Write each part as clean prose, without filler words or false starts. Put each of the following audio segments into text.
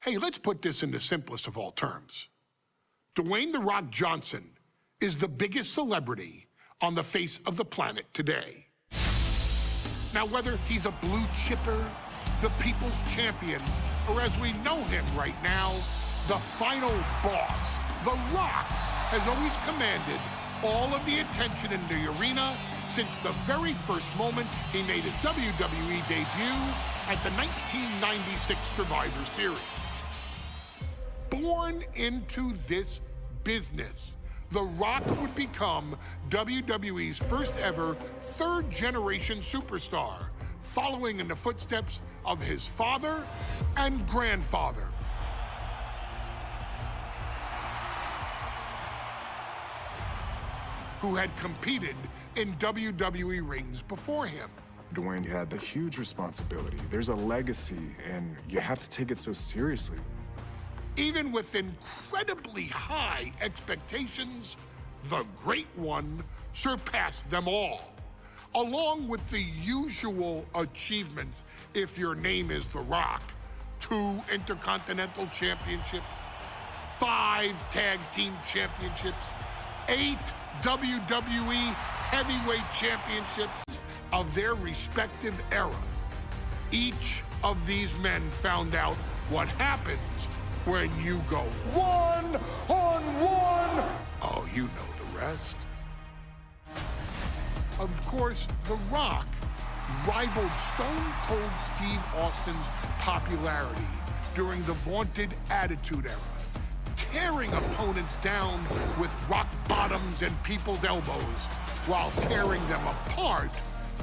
Hey, let's put this in the simplest of all terms. Dwayne "The Rock" Johnson is the biggest celebrity on the face of the planet today. Now, whether he's a blue chipper, the people's champion, or as we know him right now, the final boss, The Rock has always commanded all of the attention in the arena since the very first moment he made his WWE debut at the 1996 Survivor Series. Born into this business, The Rock would become WWE's first ever third-generation superstar, following in the footsteps of his father and grandfather. Who had competed in WWE rings before him. Dwayne, you had the huge responsibility. There's a legacy, and you have to take it so seriously. Even with incredibly high expectations, the Great One surpassed them all, along with the usual achievements if your name is The Rock: 2 Intercontinental Championships, 5 Tag Team Championships, 8 WWE Heavyweight Championships of their respective era. Each of these men found out what happens when you go one-on-one. Oh, you know the rest. Of course, The Rock rivaled Stone Cold Steve Austin's popularity during the vaunted Attitude Era, tearing opponents down with rock bottoms and people's elbows while tearing them apart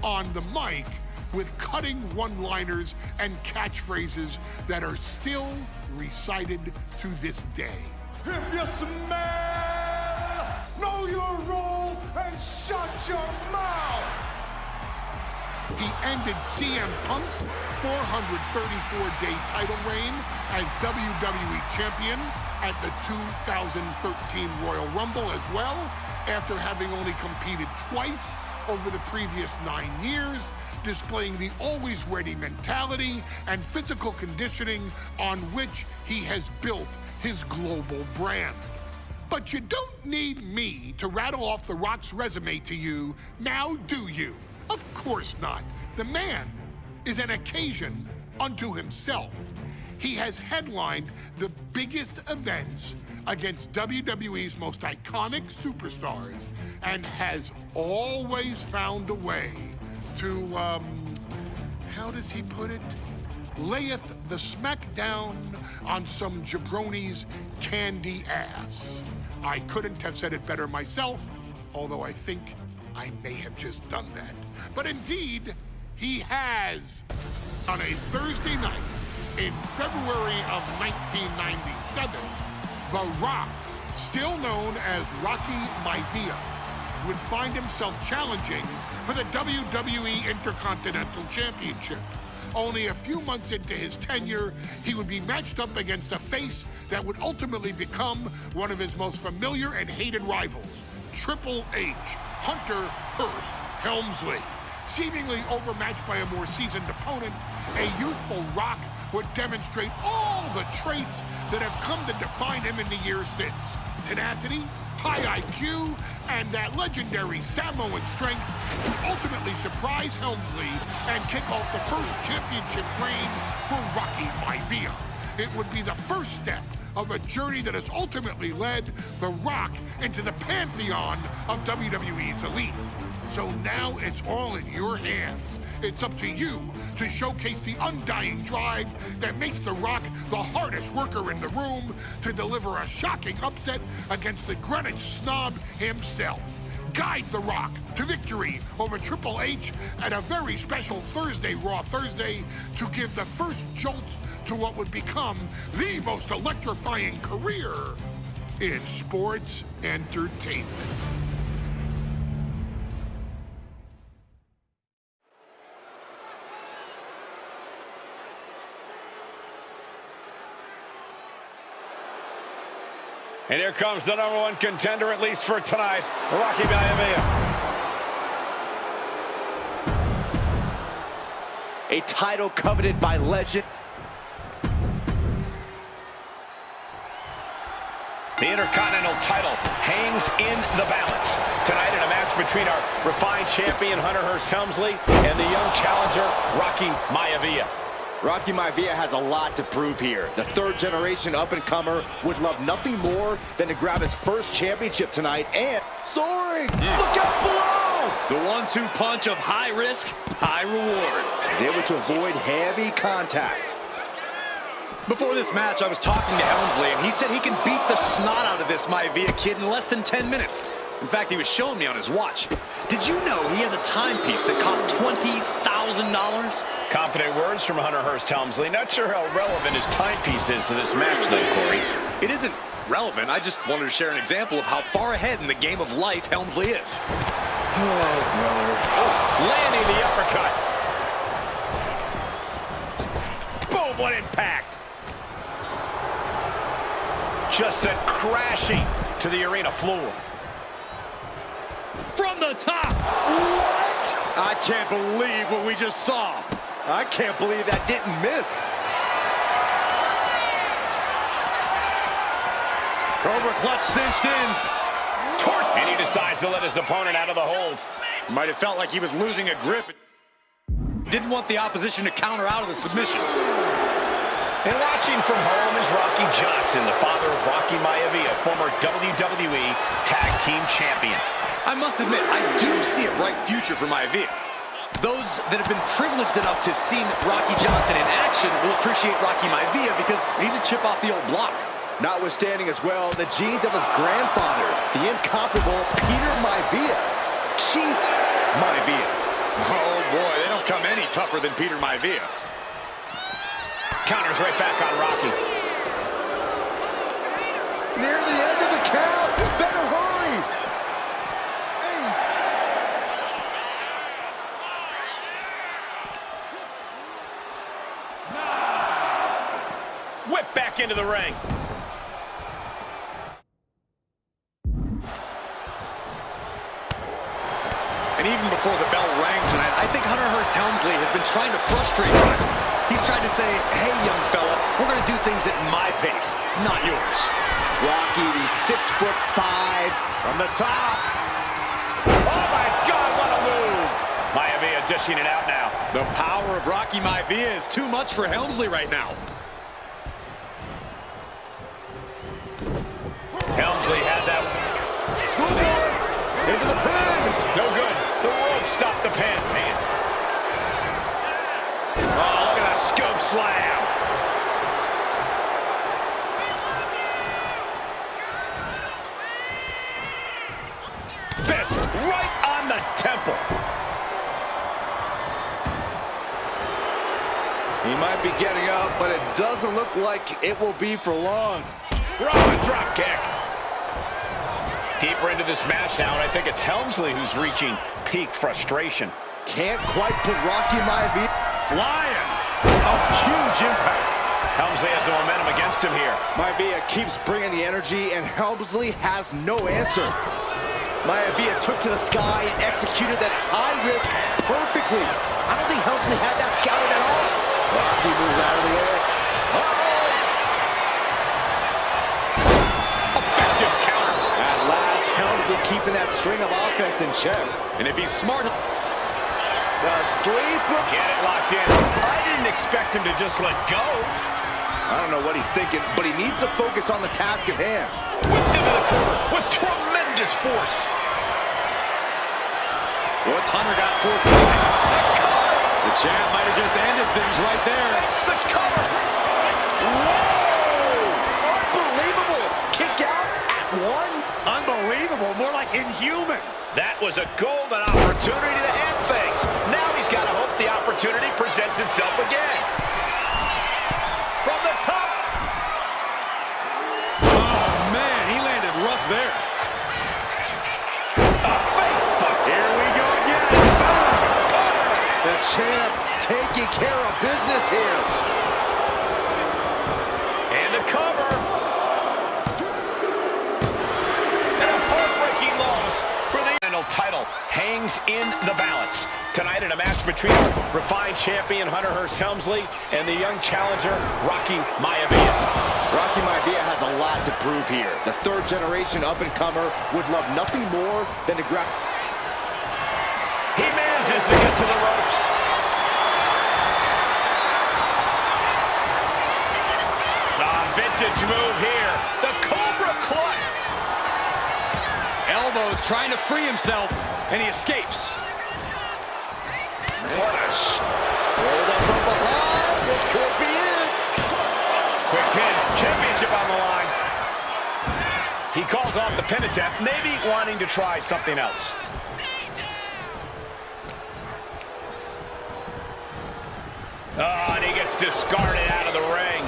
on the mic with cutting one-liners and catchphrases that are still recited to this day. If you smell, know your role and shut your mouth. He ended CM Punk's 434-day title reign as WWE Champion at the 2013 Royal Rumble as well, after having only competed twice over the previous 9 years, displaying the always-ready mentality and physical conditioning on which he has built his global brand. But you don't need me to rattle off The Rock's resume to you, now do you? Of course not. The man is an occasion unto himself. He has headlined the biggest events against WWE's most iconic superstars and has always found a way to, how does he put it? Layeth the smackdown on some jabroni's candy ass. I couldn't have said it better myself, although I think I may have just done that. But indeed, he has. On a Thursday night in February of 1997, The Rock, still known as Rocky Maivia, would find himself challenging for the WWE Intercontinental Championship. Only a few months into his tenure, he would be matched up against a face that would ultimately become one of his most familiar and hated rivals, Triple H, Hunter Hearst Helmsley. Seemingly overmatched by a more seasoned opponent, a youthful Rock would demonstrate all the traits that have come to define him in the years since. Tenacity, high IQ, and that legendary Samoan strength to ultimately surprise Helmsley and kick off the first championship reign for Rocky Maivia. It would be the first step of a journey that has ultimately led The Rock into the pantheon of WWE's elite. So now it's all in your hands. It's up to you to showcase the undying drive that makes The Rock the hardest worker in the room to deliver a shocking upset against the Greenwich snob himself. Guide The Rock to victory over Triple H at a very special Thursday, Raw Thursday, to give the first jolts to what would become the most electrifying career in sports entertainment. And here comes the #1 contender, at least for tonight, Rocky Maivia. A title coveted by legend. The Intercontinental title hangs in the balance. Tonight in a match between our refined champion, Hunter Hearst Helmsley, and the young challenger, Rocky Maivia. Rocky Maivia has a lot to prove here. The third-generation up-and-comer would love nothing more than to grab his first championship tonight and soaring! Look out below! The 1-2 punch of high risk, high reward. He's able to avoid heavy contact. Before this match, I was talking to Helmsley, and he said he can beat the snot out of this Maivia kid in less than 10 minutes. In fact, he was showing me on his watch. Did you know he has a timepiece that costs $20,000? Confident words from Hunter Hearst Helmsley. Not sure how relevant his timepiece is to this match, though, Corey. It isn't relevant. I just wanted to share an example of how far ahead in the game of life Helmsley is. Oh, brother. Landing the uppercut. Boom, what impact. Just sent crashing to the arena floor. From the top! What? I can't believe what we just saw. I can't believe that didn't miss. Cobra clutch cinched in. And he decides to let his opponent out of the hold. Might have felt like he was losing a grip. Didn't want the opposition to counter out of the submission. And watching from home is Rocky Johnson, the father of Rocky Maivia, former WWE Tag Team Champion. I must admit, I do see a bright future for Maivia. Those that have been privileged enough to see Rocky Johnson in action will appreciate Rocky Maivia because he's a chip off the old block. Notwithstanding as well, the genes of his grandfather, the incomparable Peter Maivia. Chief Maivia. Oh boy, they don't come any tougher than Peter Maivia. Counters right back on Rocky. Near the end of the count. Better hurry. 8. Whip back into the ring. And even before the bell rang tonight, I think Hunter Hearst Helmsley has been trying to frustrate Rocky. He's trying to say, hey, young fella, we're going to do things at my pace, not yours. Rocky, the 6'5" from the top. Oh, my God, what a move. Maivia dishing it out now. The power of Rocky Maivia is too much for Helmsley right now. Helmsley had that. Into the pin. No good. The rope stopped the pin, man. Oh, look at that scope slam. Fist right on the temple. He might be getting up, but it doesn't look like it will be for long. Raw drop kick. Deeper into this match now, and I think it's Helmsley who's reaching peak frustration. Can't quite put Rocky Maivia. Flying. A huge impact. Helmsley has the momentum against him here. Maivia keeps bringing the energy, and Helmsley has no answer. Maivia took to the sky and executed that high risk perfectly. I don't think Helmsley had that scouted at all. Rocky moves out of the way. Effective counter. At last, Helmsley keeping that string of offense in check. And if he's smart... The sleeper. Get it locked in. I didn't expect him to just let go. I don't know what he's thinking, but he needs to focus on the task at hand. Whipped into the corner with tremendous force. What's Hunter got forthcoming? The champ might have just ended things right there. It's the cover. Whoa! Unbelievable. Kick out at one. Unbelievable. More like inhuman. That was a golden opportunity to end things. Now he's got to hope the opportunity presents itself again. From the top. Oh, man, he landed rough there. A face bust. Here we go again. The champ taking care of business here. And the cover. And a heartbreaking loss for the Intercontinental title hangs in the balance. Tonight in a match between our refined champion Hunter Hearst Helmsley and the young challenger Rocky Maivia. Rocky Maivia has a lot to prove here. The third-generation up-and-comer would love nothing more than to grab... He manages to get to the ropes. Vintage move here. The Cobra Clutch. Elbows trying to free himself, and he escapes. What a hold up from behind. This could be it. Quick pin. Championship on the line. He calls off the pin attempt, maybe wanting to try something else. Oh, and he gets discarded out of the ring.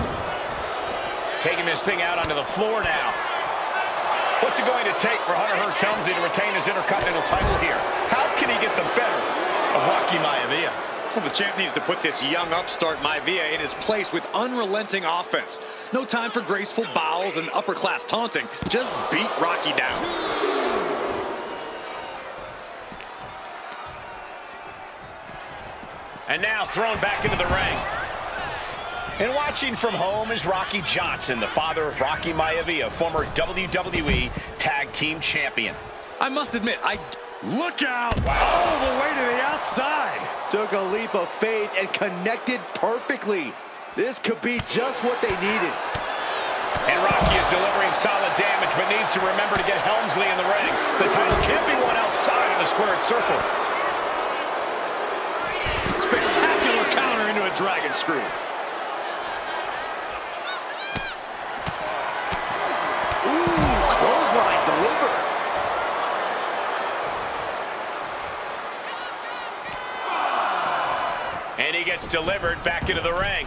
Taking this thing out onto the floor now. What's it going to take for Hunter Hearst Helmsley to retain his Intercontinental title here? How can he get the better of Rocky Maivia? Well, the champ needs to put this young upstart Maivia in his place with unrelenting offense. No time for graceful bows and upper-class taunting. Just beat Rocky down. And now thrown back into the ring. And watching from home is Rocky Johnson, the father of Rocky Maivia, former WWE Tag Team Champion. I must admit, look out! All the way to the outside. Took a leap of faith and connected perfectly. This could be just what they needed. And Rocky is delivering solid damage, but needs to remember to get Helmsley in the ring. The title can't be won outside of the squared circle. Spectacular counter into a dragon screw. Clothesline delivered. And he gets delivered back into the ring.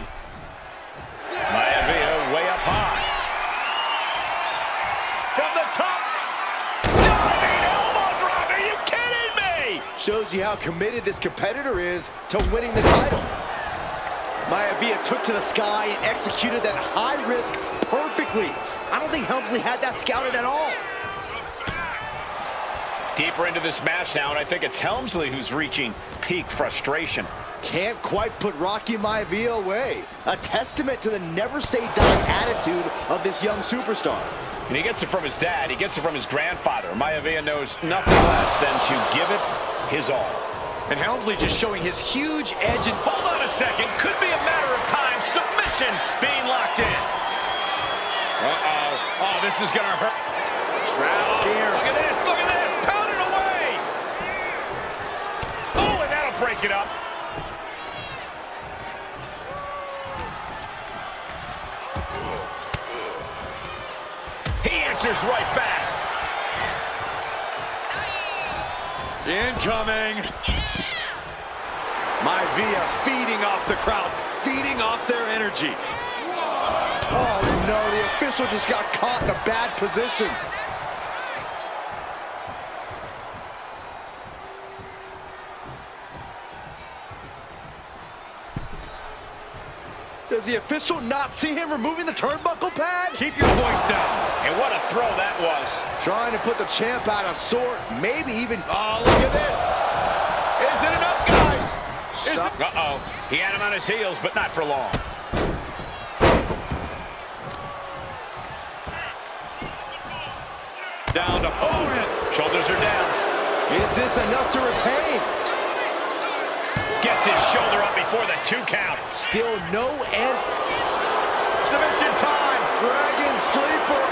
Maivia way up high. From the top. Diving elbow drop. Are you kidding me? Shows you how committed this competitor is to winning the title. Maivia took to the sky and executed that high risk perfectly. I don't think Helmsley had that scouted at all. Deeper into this match now, and I think it's Helmsley who's reaching peak frustration. Can't quite put Rocky Maivia away. A testament to the never-say-die attitude of this young superstar. And he gets it from his dad. He gets it from his grandfather. Maivia knows nothing less than to give it his all. And Helmsley just showing his huge edge. And hold on a second. Could be a matter of time. Submission being locked in. Uh-oh. Oh, this is going to hurt. Trapped here. Look at this. Look at this. Pounded away. Oh, and that'll break it up. He answers right back. Incoming. Maivia feeding off the crowd, feeding off their energy. Oh no, the official just got caught in a bad position. Does the official not see him removing the turnbuckle pad? Keep your voice down. And what a throw that was. Trying to put the champ out of sort, maybe even... Oh, look at this. Is it enough, guys? Uh-oh. He had him on his heels, but not for long. Down to opponent. Shoulders are down. Is this enough to retain? Gets his shoulder up before the 2 count. Still no end. Submission time. Dragon Sleeper.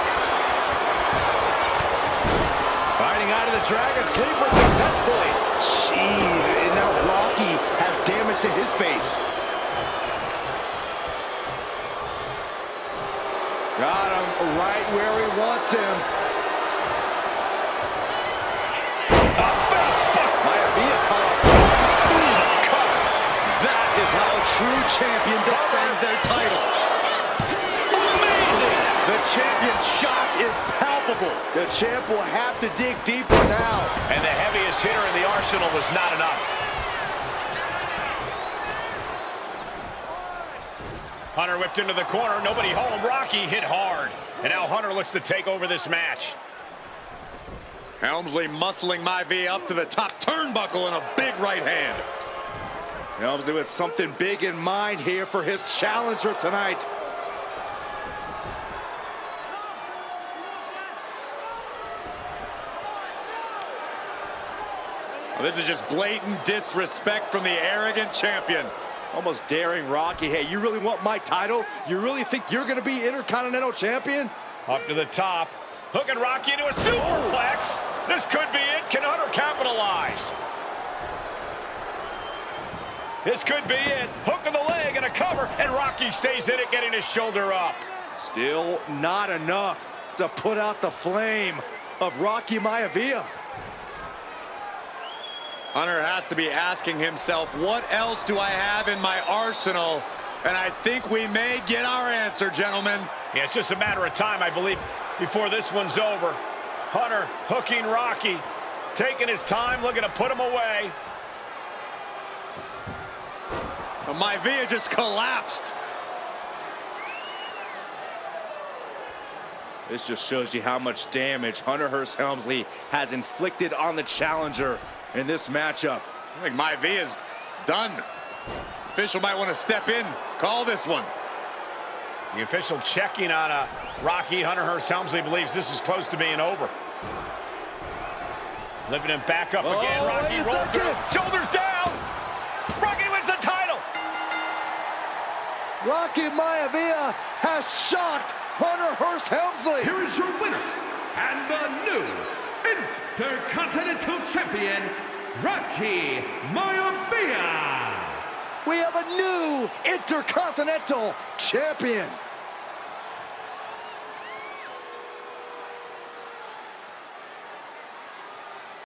Fighting out of the Dragon Sleeper successfully. Jeez, and now Rocky has damage to his face. Got him right where he wants him. A face bust. Maivia caught. That is how a true champion defends their title. Amazing. The champion's shock is palpable. The champ will have to dig deeper now. And the heaviest hitter in the arsenal was not enough. Hunter whipped into the corner. Nobody home. Rocky hit hard. And now Hunter looks to take over this match. Helmsley muscling Maivia up to the top turnbuckle in a big right hand. Helmsley with something big in mind here for his challenger tonight. Well, this is just blatant disrespect from the arrogant champion. Almost daring Rocky. Hey, you really want my title? You really think you're going to be Intercontinental Champion? Up to the top. Hooking Rocky into a superplex. This could be it. Can Hunter capitalize? This could be it. Hook of the leg and a cover, and Rocky stays in it, getting his shoulder up. Still not enough to put out the flame of Rocky Maivia. Hunter has to be asking himself, what else do I have in my arsenal? And I think we may get our answer, gentlemen. Yeah, it's just a matter of time, I believe, before this one's over. Hunter hooking Rocky, taking his time, looking to put him away. Maivia just collapsed. This just shows you how much damage Hunter Hearst Helmsley has inflicted on the challenger in this matchup. I think Maivia's done. Official might want to step in, call this one. The official checking on Rocky. Hunter Hearst Helmsley believes this is close to being over. Lifting him back up again. Rocky rolls through. Shoulders down. Rocky wins the title. Rocky Maivia has shocked Hunter Hearst Helmsley. Here is your winner and the new Intercontinental Champion, Rocky Maivia. We have a new Intercontinental Champion.